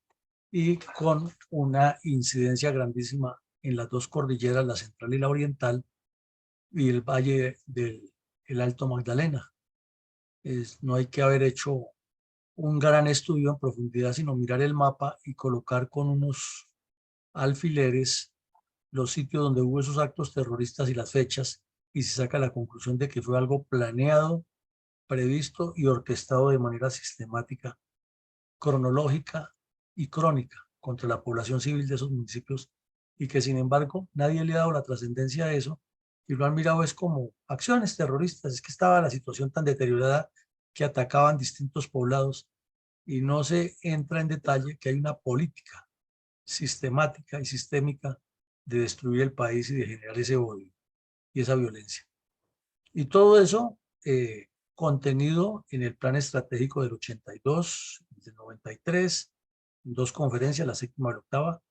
y con una incidencia grandísima en las dos cordilleras, la central y la oriental, y el valle del Alto Magdalena. No hay que haber hecho un gran estudio en profundidad, sino mirar el mapa y colocar con unos alfileres los sitios donde hubo esos actos terroristas y las fechas, y se saca la conclusión de que fue algo planeado, previsto y orquestado de manera sistemática, cronológica y crónica contra la población civil de esos municipios, y que sin embargo nadie le ha dado la trascendencia a eso y lo han mirado es como acciones terroristas. Es que estaba la situación tan deteriorada que atacaban distintos poblados y no se entra en detalle que hay una política sistemática y sistémica de destruir el país y de generar ese odio y esa violencia. Y todo eso contenido en el plan estratégico del 82, del 93, en dos conferencias, la séptima y la octava,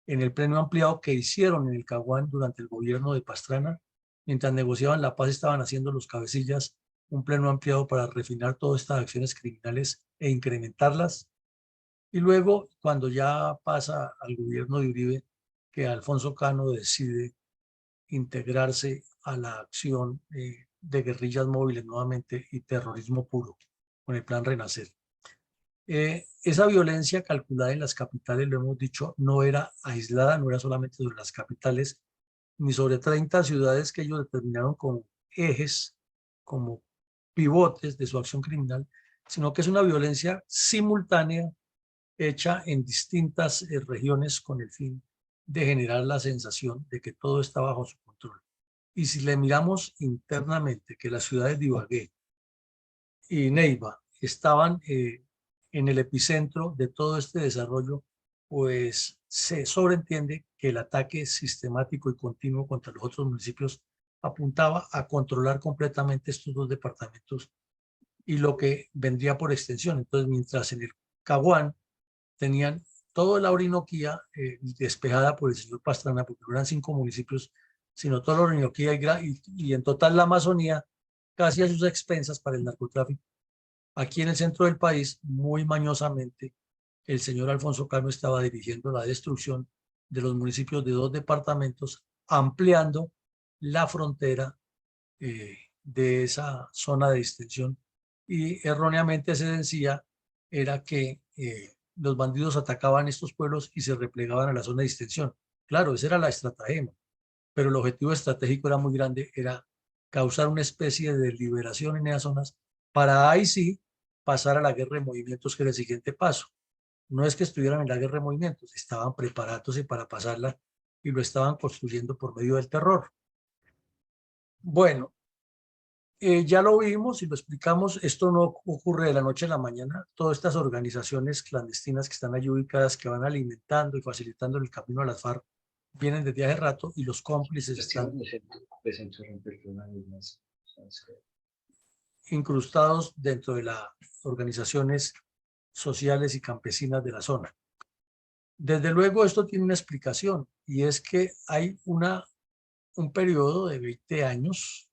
en el pleno ampliado que hicieron en el Caguán durante el gobierno de Pastrana, mientras negociaban la paz estaban haciendo los cabecillas un pleno ampliado para refinar todas estas acciones criminales e incrementarlas. Y luego, cuando ya pasa al gobierno de Uribe, que Alfonso Cano decide integrarse a la acción de guerrillas móviles nuevamente y terrorismo puro, con el plan Renacer. Esa violencia calculada en las capitales, lo hemos dicho, no era aislada, no era solamente sobre las capitales, ni sobre 30 ciudades que ellos determinaron como ejes, como pivotes de su acción criminal, sino que es una violencia simultánea hecha en distintas regiones con el fin de generar la sensación de que todo está bajo su control. Y si le miramos internamente que las ciudades de Ibagué y Neiva estaban en el epicentro de todo este desarrollo, pues se sobreentiende que el ataque sistemático y continuo contra los otros municipios apuntaba a controlar completamente estos dos departamentos y lo que vendría por extensión. Entonces, mientras en el Caguán tenían toda la Orinoquía despejada por el señor Pastrana, porque no eran 5 municipios, sino toda la Orinoquía y en total la Amazonía, casi a sus expensas para el narcotráfico. Aquí en el centro del país, muy mañosamente, el señor Alfonso Cano estaba dirigiendo la destrucción de los municipios de 2 departamentos, ampliando la frontera de esa zona de extensión, y erróneamente se decía era que los bandidos atacaban estos pueblos y se replegaban a la zona de extensión. Claro, esa era la estratagema, pero el objetivo estratégico era muy grande, era causar una especie de liberación en esas zonas para ahí sí pasar a la guerra de movimientos, que era el siguiente paso. No es que estuvieran en la guerra de movimientos, estaban preparándose para pasarla y lo estaban construyendo por medio del terror. Bueno, ya lo vimos y lo explicamos, esto no ocurre de la noche a la mañana. Todas estas organizaciones clandestinas que están allí ubicadas, que van alimentando y facilitando el camino a las FARC, vienen desde hace rato, y los cómplices están incrustados dentro de las organizaciones sociales y campesinas de la zona. Desde luego esto tiene una explicación, y es que hay un periodo de 20 años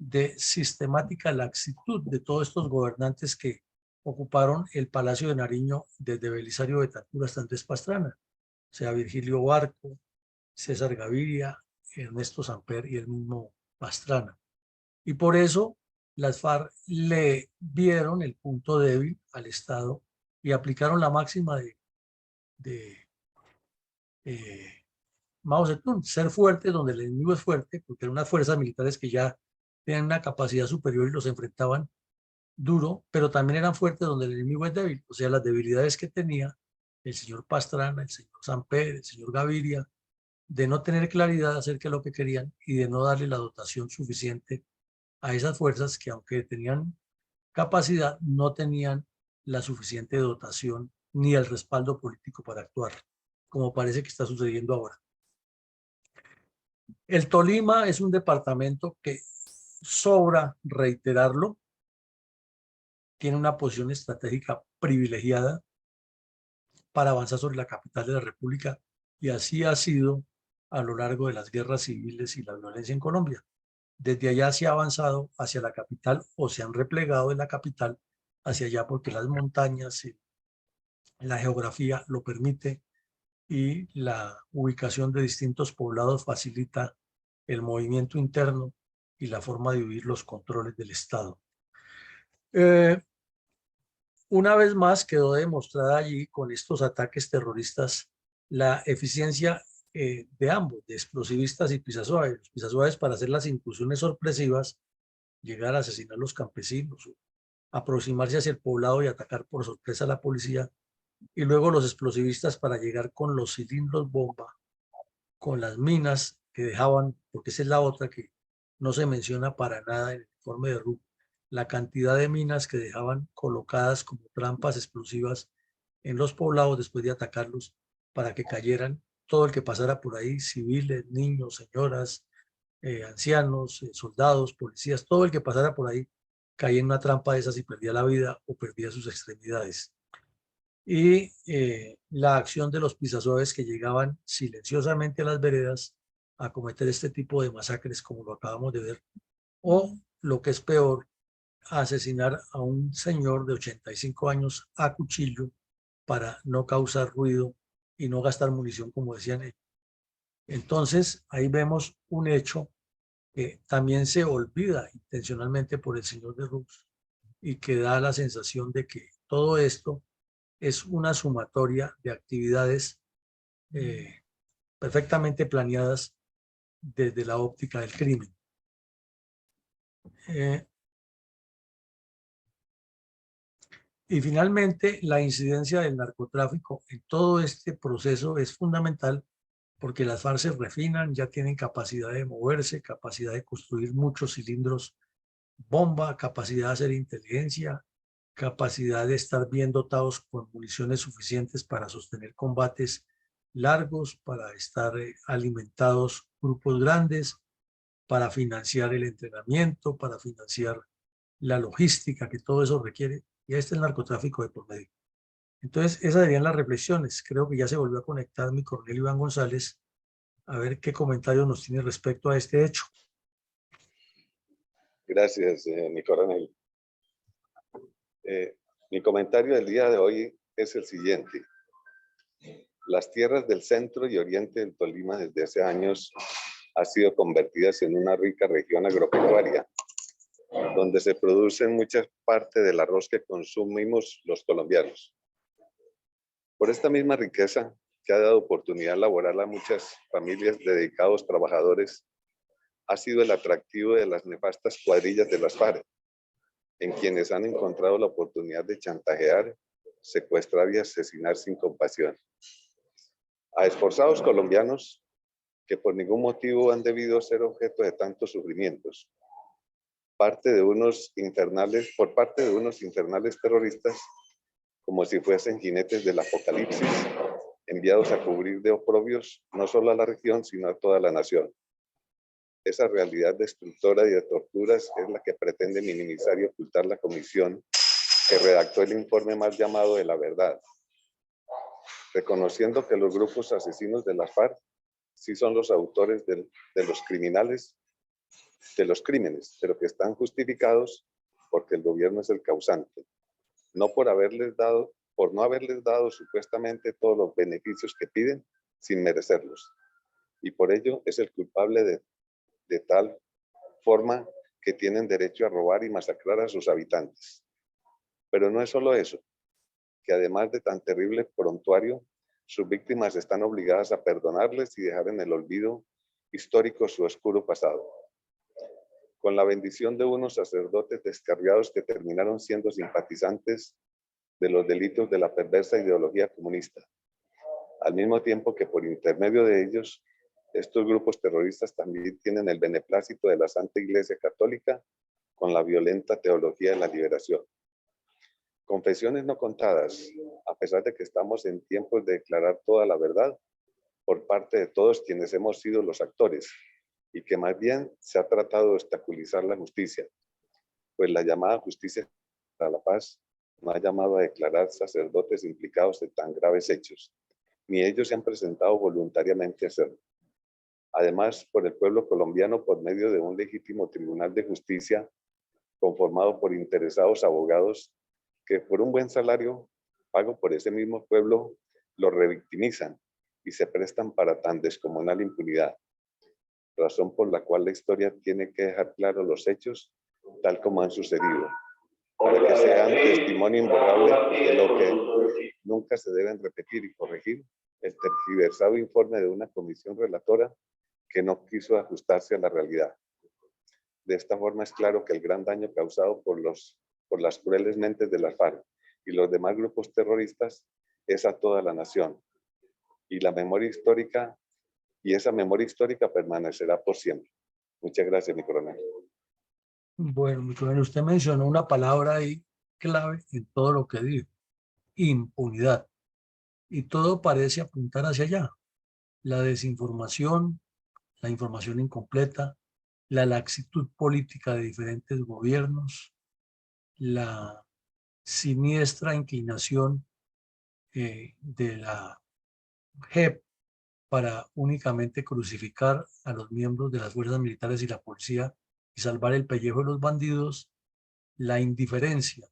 de sistemática laxitud de todos estos gobernantes que ocuparon el Palacio de Nariño desde Belisario Betancur hasta Andrés Pastrana, o sea, Virgilio Barco, César Gaviria, Ernesto Samper y el mismo Pastrana. Y por eso las FARC le vieron el punto débil al Estado y aplicaron la máxima de Mao Zedong, ser fuerte donde el enemigo es fuerte, porque eran unas fuerzas militares que ya tenían una capacidad superior y los enfrentaban duro, pero también eran fuertes donde el enemigo es débil. O sea, las debilidades que tenía el señor Pastrana, el señor Samper, el señor Gaviria, de no tener claridad acerca de lo que querían y de no darle la dotación suficiente a esas fuerzas que, aunque tenían capacidad, no tenían la suficiente dotación ni el respaldo político para actuar, como parece que está sucediendo ahora. El Tolima es un departamento que, sobra reiterarlo, tiene una posición estratégica privilegiada para avanzar sobre la capital de la República, y así ha sido a lo largo de las guerras civiles y la violencia en Colombia. Desde allá se ha avanzado hacia la capital o se han replegado de la capital hacia allá porque las montañas, la geografía lo permite, y la ubicación de distintos poblados facilita el movimiento interno y la forma de vivir los controles del Estado. Una vez más quedó demostrada allí con estos ataques terroristas la eficiencia de ambos, de explosivistas y pisasuaves. Los pisasuaves para hacer las incursiones sorpresivas, llegar a asesinar a los campesinos, aproximarse hacia el poblado y atacar por sorpresa a la policía, y luego los explosivistas para llegar con los cilindros bomba, con las minas que dejaban, porque esa es la otra que no se menciona para nada en el informe de RUC, la cantidad de minas que dejaban colocadas como trampas explosivas en los poblados después de atacarlos, para que cayeran todo el que pasara por ahí, civiles, niños, señoras, ancianos, soldados, policías, todo el que pasara por ahí caía en una trampa de esas y perdía la vida o perdía sus extremidades. Y la acción de los pisasuaves que llegaban silenciosamente a las veredas a cometer este tipo de masacres, como lo acabamos de ver, o lo que es peor, a asesinar a un señor de 85 años a cuchillo para no causar ruido y no gastar munición, como decían ellos. Entonces, ahí vemos un hecho que también se olvida intencionalmente por el señor de Rux, y que da la sensación de que todo esto es una sumatoria de actividades perfectamente planeadas desde la óptica del crimen. Y finalmente, la incidencia del narcotráfico en todo este proceso es fundamental, porque las FARC se refinan, ya tienen capacidad de moverse, capacidad de construir muchos cilindros bomba, capacidad de hacer inteligencia, capacidad de estar bien dotados con municiones suficientes para sostener combates largos, para estar alimentados grupos grandes, para financiar el entrenamiento, para financiar la logística que todo eso requiere, y este es el narcotráfico de por medio. Entonces, esas serían las reflexiones. Creo que ya se volvió a conectar mi coronel Iván González, a ver qué comentarios nos tiene respecto a este hecho. Gracias, mi coronel. Mi comentario del día de hoy es el siguiente. Las tierras del centro y oriente del Tolima desde hace años han sido convertidas en una rica región agropecuaria, donde se producen mucha parte del arroz que consumimos los colombianos. Por esta misma riqueza que ha dado oportunidad laboral a muchas familias de dedicados trabajadores, ha sido el atractivo de las nefastas cuadrillas de las FARC, en quienes han encontrado la oportunidad de chantajear, secuestrar y asesinar sin compasión a esforzados colombianos que por ningún motivo han debido ser objeto de tantos sufrimientos. Por parte de unos infernales terroristas, como si fuesen jinetes del apocalipsis, enviados a cubrir de oprobios no solo a la región, sino a toda la nación. Esa realidad destructora y de torturas es la que pretende minimizar y ocultar la comisión que redactó el informe mal llamado de la verdad, reconociendo que los grupos asesinos de las FARC sí son los autores de los crímenes, pero que están justificados porque el gobierno es el causante, no por no haberles dado supuestamente todos los beneficios que piden sin merecerlos. Y por ello es el culpable de tal forma que tienen derecho a robar y masacrar a sus habitantes. Pero no es solo eso, que además de tan terrible prontuario, sus víctimas están obligadas a perdonarles y dejar en el olvido histórico su oscuro pasado. Con la bendición de unos sacerdotes descarriados que terminaron siendo simpatizantes de los delitos de la perversa ideología comunista, al mismo tiempo que por intermedio de ellos, estos grupos terroristas también tienen el beneplácito de la Santa Iglesia Católica con la violenta teología de la liberación. Confesiones no contadas, a pesar de que estamos en tiempos de declarar toda la verdad por parte de todos quienes hemos sido los actores, y que más bien se ha tratado de obstaculizar la justicia, pues la llamada justicia para la paz no ha llamado a declarar sacerdotes implicados en tan graves hechos, ni ellos se han presentado voluntariamente a hacerlo. Además, por el pueblo colombiano, por medio de un legítimo tribunal de justicia conformado por interesados abogados que por un buen salario pago por ese mismo pueblo lo revictimizan y se prestan para tan descomunal impunidad, razón por la cual la historia tiene que dejar claros los hechos tal como han sucedido, para que sean testimonio imborrable de lo que nunca se deben repetir y corregir el tergiversado informe de una comisión relatora que no quiso ajustarse a la realidad. De esta forma es claro que el gran daño causado por las crueles mentes de las FARC y los demás grupos terroristas es a toda la nación. Y esa memoria histórica permanecerá por siempre. Muchas gracias, mi coronel. Bueno, mi coronel, usted mencionó una palabra ahí clave en todo lo que dijo: impunidad. Y todo parece apuntar hacia allá. La desinformación, la información incompleta, la laxitud política de diferentes gobiernos, la siniestra inclinación de la JEP para únicamente crucificar a los miembros de las fuerzas militares y la policía y salvar el pellejo de los bandidos, la indiferencia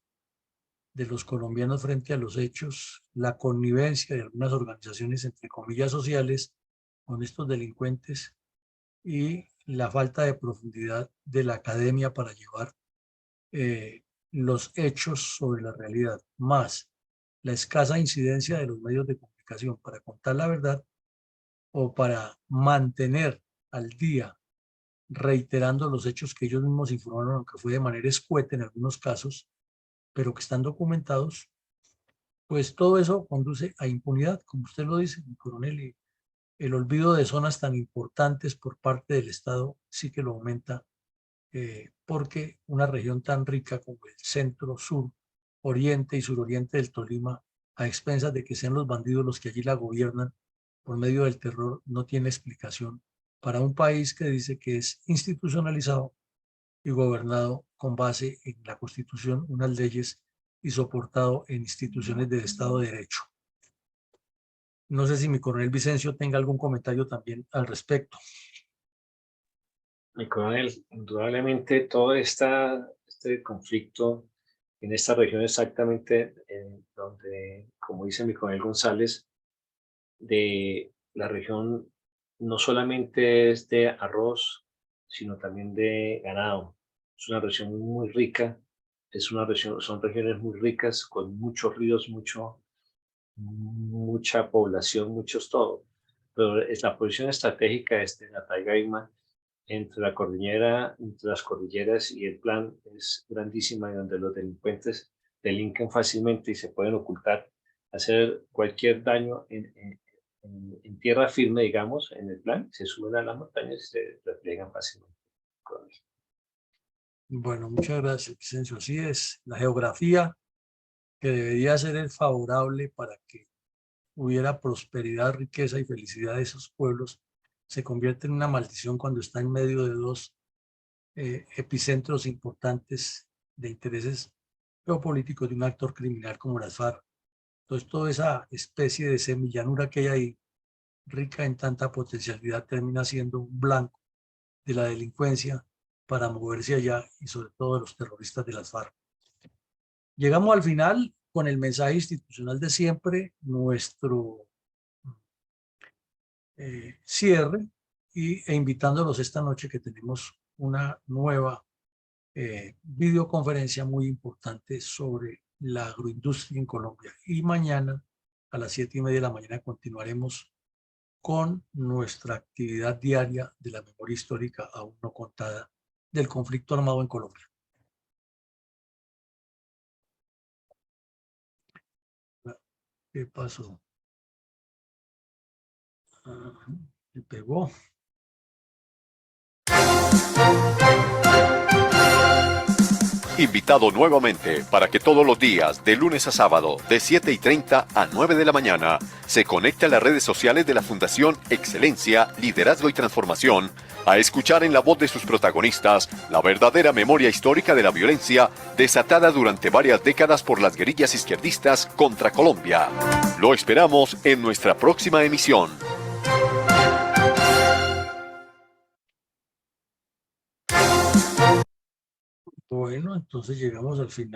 de los colombianos frente a los hechos, la connivencia de algunas organizaciones, entre comillas, sociales con estos delincuentes, y la falta de profundidad de la academia para llevar los hechos sobre la realidad, más la escasa incidencia de los medios de comunicación para contar la verdad o para mantener al día, reiterando los hechos que ellos mismos informaron, aunque fue de manera escueta en algunos casos, pero que están documentados. Pues todo eso conduce a impunidad, como usted lo dice, mi coronel, y el olvido de zonas tan importantes por parte del Estado sí que lo aumenta, porque una región tan rica como el centro, sur, oriente y suroriente del Tolima, a expensas de que sean los bandidos los que allí la gobiernan, por medio del terror no tiene explicación para un país que dice que es institucionalizado y gobernado con base en la Constitución, unas leyes y soportado en instituciones del Estado de Derecho. No sé si mi coronel Vicencio tenga algún comentario también al respecto. Mi coronel, indudablemente todo este conflicto en esta región exactamente donde, como dice mi coronel González, de la región no solamente es de arroz, sino también de ganado. Es una región muy rica, son regiones muy ricas, con muchos ríos, mucha población, muchos todo. Pero es la posición estratégica de la Taigaima entre entre las cordilleras y el plan es grandísima, y donde los delincuentes delinquen fácilmente y se pueden ocultar, hacer cualquier daño en tierra firme, digamos, en el plan, se suben a las montañas y se replegan fácilmente. Bueno, muchas gracias, Vicencio. Así es, la geografía que debería ser el favorable para que hubiera prosperidad, riqueza y felicidad de esos pueblos, se convierte en una maldición cuando está en medio de dos epicentros importantes de intereses geopolíticos de un actor criminal como las FARC. Entonces, toda esa especie de semillanura que hay ahí, rica en tanta potencialidad, termina siendo un blanco de la delincuencia para moverse allá y sobre todo de los terroristas de las FARC. Llegamos al final con el mensaje institucional de siempre, nuestro cierre e invitándolos esta noche que tenemos una nueva videoconferencia muy importante sobre la agroindustria en Colombia. Y mañana a las 7:30 de la mañana continuaremos con nuestra actividad diaria de la memoria histórica aún no contada del conflicto armado en Colombia. ¿Qué pasó? Se pegó. Invitado nuevamente para que todos los días, de lunes a sábado, de 7:30 a 9 de la mañana, se conecte a las redes sociales de la Fundación Excelencia, Liderazgo y Transformación, a escuchar en la voz de sus protagonistas la verdadera memoria histórica de la violencia desatada durante varias décadas por las guerrillas izquierdistas contra Colombia. Lo esperamos en nuestra próxima emisión. Bueno, entonces llegamos al final.